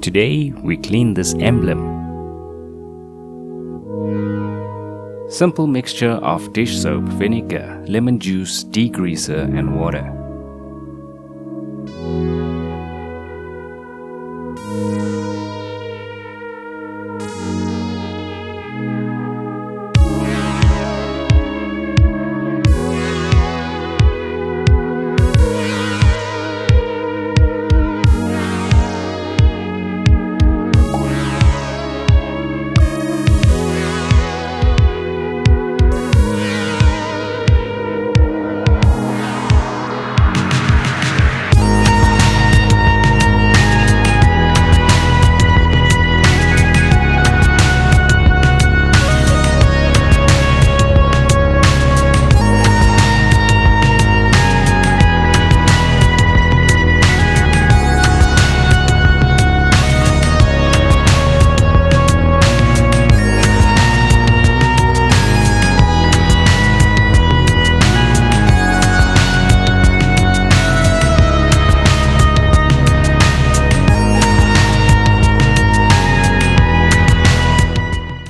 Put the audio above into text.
Today we clean this emblem. Simple mixture of dish soap, vinegar, lemon juice, degreaser and water.